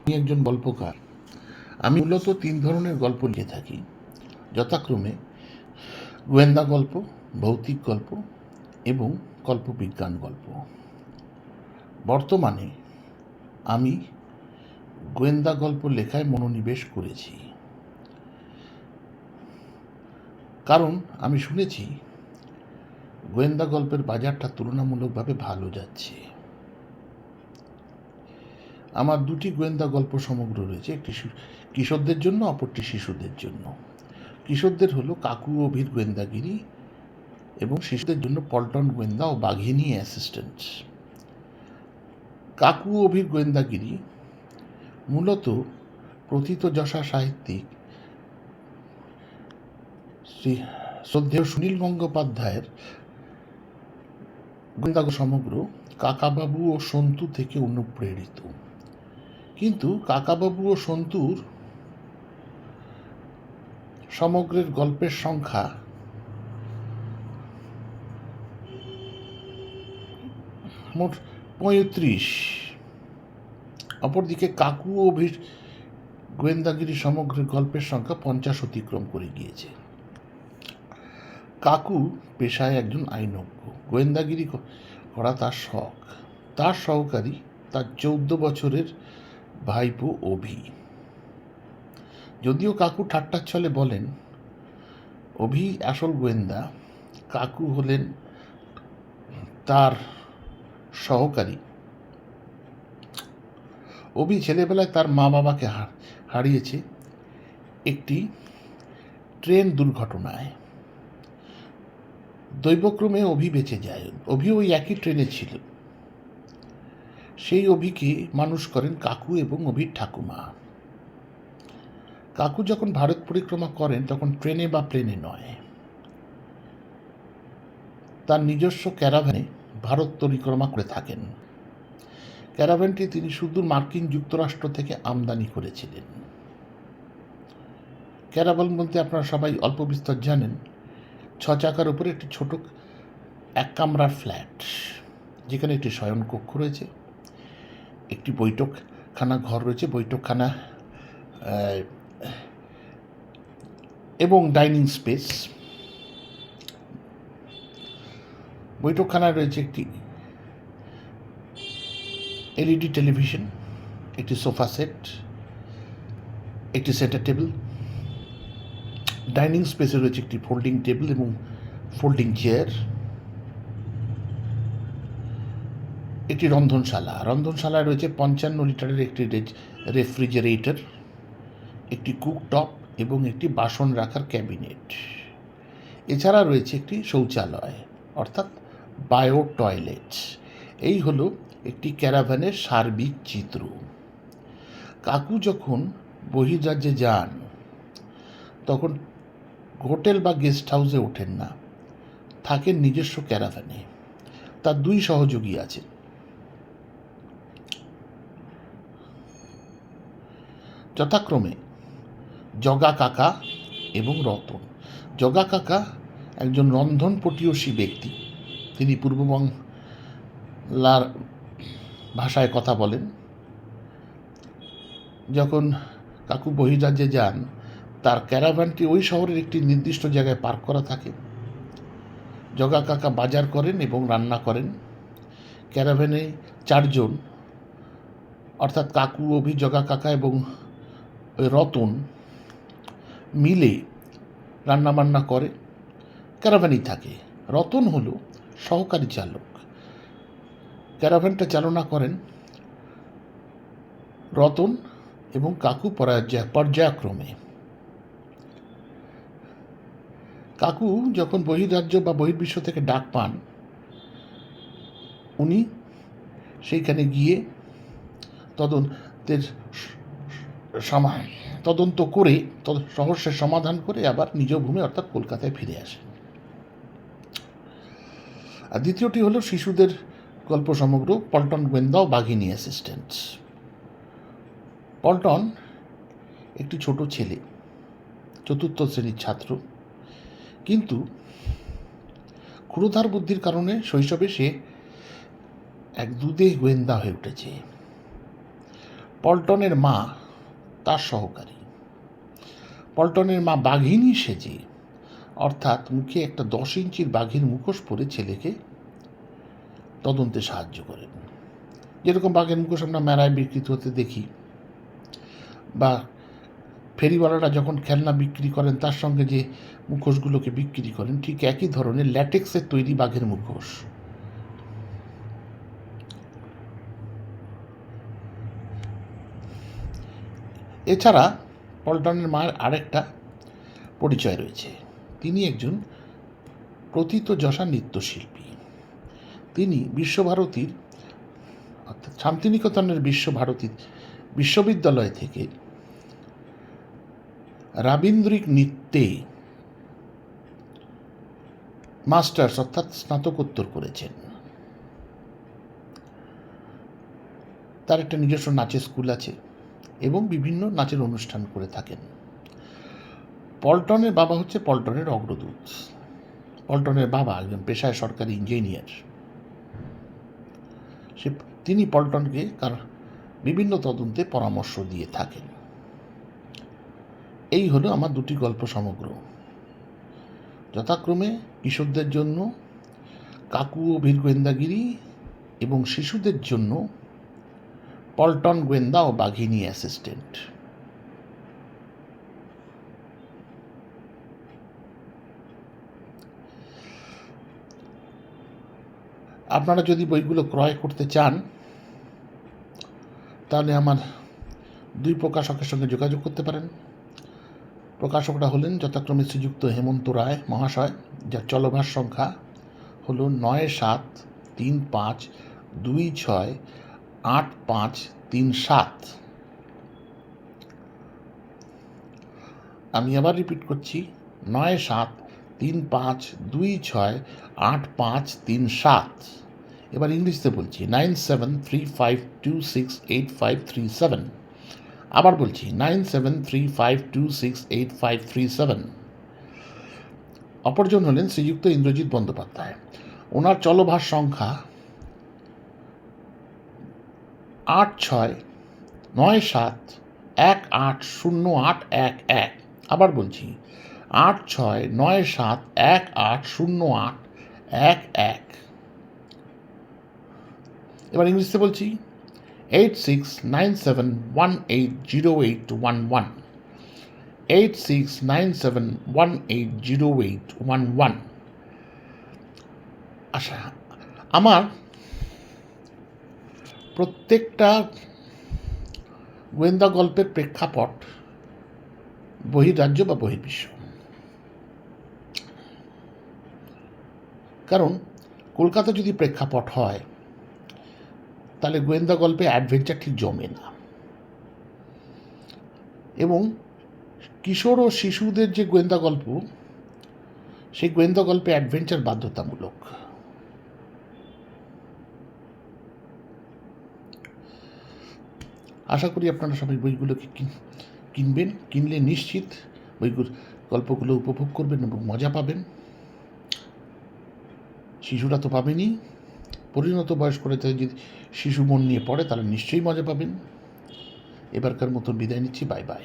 আমি একজন গল্পকার। আমি মূলত ৩ ধরনের গল্প লিখে থাকি, যথাক্রমে গোয়েন্দা গল্প, ভৌতিক গল্প এবং কল্পবিজ্ঞান গল্প। বর্তমানে আমি গোয়েন্দা গল্প লেখায় মনোনিবেশ করেছি, কারণ আমি শুনেছি গোয়েন্দা গল্পের বাজারটা তুলনামূলকভাবে ভালো যাচ্ছে। আমার ২টি গোয়েন্দা গল্প সমগ্র রয়েছে, একটি কিশোরদের জন্য, অপরটি শিশুদের জন্য। কিশোরদের হলো কাকু ও অভির গোয়েন্দাগিরি এবং শিশুদের জন্য পল্টন গোয়েন্দা ও বাঘিনী অ্যাসিস্ট্যান্ট। কাকু ও অভির গোয়েন্দাগিরি মূলত প্রথিতযশা সাহিত্যিক শ্রী শ্রদ্ধেয় সুনীল গঙ্গোপাধ্যায়ের গোয়েন্দা সমগ্র কাকাবাবু ও সন্তু থেকে অনুপ্রেরিত। কিন্তু কাকাবাবু ও সন্তুর সমগ্রের গল্পের সংখ্যা মোট ৩৫। অপরদিকে কাকু ও অভির গোয়েন্দাগিরি সমগ্রের গল্পের সংখ্যা ৫০ অতিক্রম করে গিয়েছে। কাকু পেশায় একজন আইনজ্ঞ, গোয়েন্দাগিরি করা তার শখ। তার সহকারী তার ১৪ বছরের ভাইপো অভি। যদিও কাকু ঠাট্টার ছলে বলেন অভি আসল গোয়েন্দা, কাকু হলেন তার সহকারী। অভি ছেলেবেলায় তার মা বাবাকে হারিয়েছে একটি ট্রেন দুর্ঘটনায়। দৈবক্রমে অভি বেঁচে যায়। অভি ওই একই ট্রেনে ছিল। সেই অভিকে মানুষ করেন কাকু এবং অভির ঠাকুমা। কাকু যখন ভারত পরিক্রমা করেন তখন ট্রেনে বা প্লেনে নয়, তার নিজস্ব ক্যারাভ্যানে ভারত পরিক্রমা করে থাকেন। ক্যারাভ্যানটি তিনি সুদূর মার্কিন যুক্তরাষ্ট্র থেকে আমদানি করেছিলেন। ক্যারাভ্যান বলতে আপনারা সবাই অল্প বিস্তর জানেন, ৬ চাকার উপরে একটি ছোট ১ কামরার ফ্ল্যাট, যেখানে একটি শয়নকক্ষ রয়েছে, একটি বৈঠকখানা ঘর রয়েছে, বৈঠকখানা এবং ডাইনিং স্পেস। বৈঠকখানায় রয়েছে একটি LED টেলিভিশন, একটি সোফা সেট, একটি সেন্টার টেবিল। ডাইনিং স্পেসে রয়েছে একটি ফোল্ডিং টেবিল এবং ফোল্ডিং চেয়ার, একটি রন্ধনশালায় রয়েছে ৫৫ লিটারের একটি রেফ্রিজারেটর, একটি কুকটপ এবং একটি বাসন রাখার ক্যাবিনেট। এছাড়া রয়েছে একটি শৌচালয়, অর্থাৎ বায়ো টয়লেট। এই হলো একটি ক্যারাভ্যানের সার্বিক চিত্র। কাকু যখন বহির্রাজ্যে যান তখন হোটেল বা গেস্ট হাউসে ওঠেন না, থাকেন নিজস্ব ক্যারাভ্যানে। তার ২ সহযোগী আছে, যথাক্রমে জগা কাকা এবং রতন। জগা কাকা একজন রন্ধনপটীয়সী ব্যক্তি। তিনি পূর্ববাংলার ভাষায় কথা বলেন। যখন কাকু বহির্রাজ্যে যান, তার ক্যারাভ্যানটি ওই শহরের একটি নির্দিষ্ট জায়গায় পার্ক করা থাকে। জগা কাকা বাজার করেন এবং রান্না করেন। ক্যারাভ্যানে ৪ জন, অর্থাৎ কাকু, অভি, জগা কাকা এবং রতন মিলে রান্নাবান্না করে, ক্যারাভ্যানই থাকে। রতন হলো সহকারী চালক। ক্যারাভ্যানটা চালনা করেন রতন এবং কাকু পর্যায়ক্রমে। কাকু যখন বহির্রাজ্য বা বহির্বিশ্ব থেকে ডাক পান, উনি সেইখানে গিয়ে তদন্ত করে রহস্যের সমাধান করে আবার নিজ ভূমি অর্থাৎ কলকাতায় ফিরে আসেন। আর দ্বিতীয়টি হলো শিশুদের গল্প সমগ্র পল্টন গোয়েন্দা ও বাঘিনী অ্যাসিস্ট্যান্ট। পল্টন একটি ছোট ছেলে, ৪র্থ শ্রেণীর ছাত্র, কিন্তু ক্ষুরধার বুদ্ধির কারণে শৈশবে সে এক দুধে গোয়েন্দা হয়ে উঠেছে। পল্টনের মা তার সহকারী। পল্টনের মা বাঘিনী সেজে, অর্থাৎ মুখে একটা 10 ইঞ্চির বাঘের মুখোশ পরে ছেলেকে তদন্তে সাহায্য করেন। যেরকম বাঘের মুখোশ আমরা মেলায় বিক্রিত হতে দেখি, বা ফেরিওয়ালারা যখন খেলনা বিক্রি করেন তার সঙ্গে যে মুখোশগুলোকে বিক্রি করেন, ঠিক একই ধরনের ল্যাটেক্সের তৈরি বাঘের মুখোশ। এছাড়া পল্টনের মায়ের আরেকটা পরিচয় রয়েছে, তিনি একজন প্রথিতযশা নৃত্যশিল্পী। তিনি বিশ্বভারতীর অর্থাৎ শান্তিনিকেতনের বিশ্ববিদ্যালয় থেকে রাবীন্দ্রিক নৃত্যে মাস্টার্স অর্থাৎ স্নাতকোত্তর করেছেন। তার একটা নিজস্ব নাচের স্কুল আছে এবং বিভিন্ন নাচের অনুষ্ঠান করে থাকেন। পল্টনের বাবা হচ্ছে পল্টনের অগ্রদূত। পল্টনের বাবা একজন পেশায় সরকারি ইঞ্জিনিয়ার। তিনি পল্টনকে বিভিন্ন তদন্তে পরামর্শ দিয়ে থাকেন। এই হলো আমার দুটি গল্প সমগ্র, যথাক্রমে কিশোরদের জন্য কাকু ও বীর গোয়েন্দাগিরি এবং শিশুদের জন্য পল্টন গোয়েন্দা ও বাঘিনী অ্যাসিস্ট্যান্ট। আপনারা যদি বইগুলো ক্রয় করতে চান তাহলে আমার 2 প্রকাশকের সঙ্গে যোগাযোগ করতে পারেন। প্রকাশকরা হলেন যথাক্রমে শ্রীযুক্ত হেমন্ত রায় মহাশয়, যার চলভাস সংখ্যা হলো 9735268537। আমি আবার রিপিট করছি, 9735268537। এবার ইংলিশতে বলছি, 9735268537। আবার বলছি, 9735268537। অপরজন হলেন শ্রীযুক্ত ইন্দ্রজিৎ বন্দ্যোপাধ্যায়। ওনার চলভাস সংখ্যা 8697180811। আবার বলছি, 8697180811। এবার ইংলিশে বলছি, 8697180811, 8697180811। আচ্ছা, আমার প্রত্যেকটা গোয়েন্দা গল্পের প্রেক্ষাপট বহির্রাজ্য বা বহির্বিশ্ব। কারণ কলকাতা যদি প্রেক্ষাপট হয় তাহলে গোয়েন্দা গল্পে অ্যাডভেঞ্চার ঠিক জমে না, এবং কিশোর ও শিশুদের যে গোয়েন্দা গল্প, সেই গোয়েন্দা গল্পে অ্যাডভেঞ্চার বাধ্যতামূলক। আশা করি আপনারা সবাই বইগুলোকে কিনবেন। কিনলে নিশ্চিত গল্পগুলো উপভোগ করবেন এবং মজা পাবেন। শিশুরা তো পাবেনই, পরিণত বয়স্করা যদি শিশু মন নিয়ে পড়ে তাহলে নিশ্চয়ই মজা পাবেন। এবারকার মতো বিদায় নিচ্ছি, বাই বাই।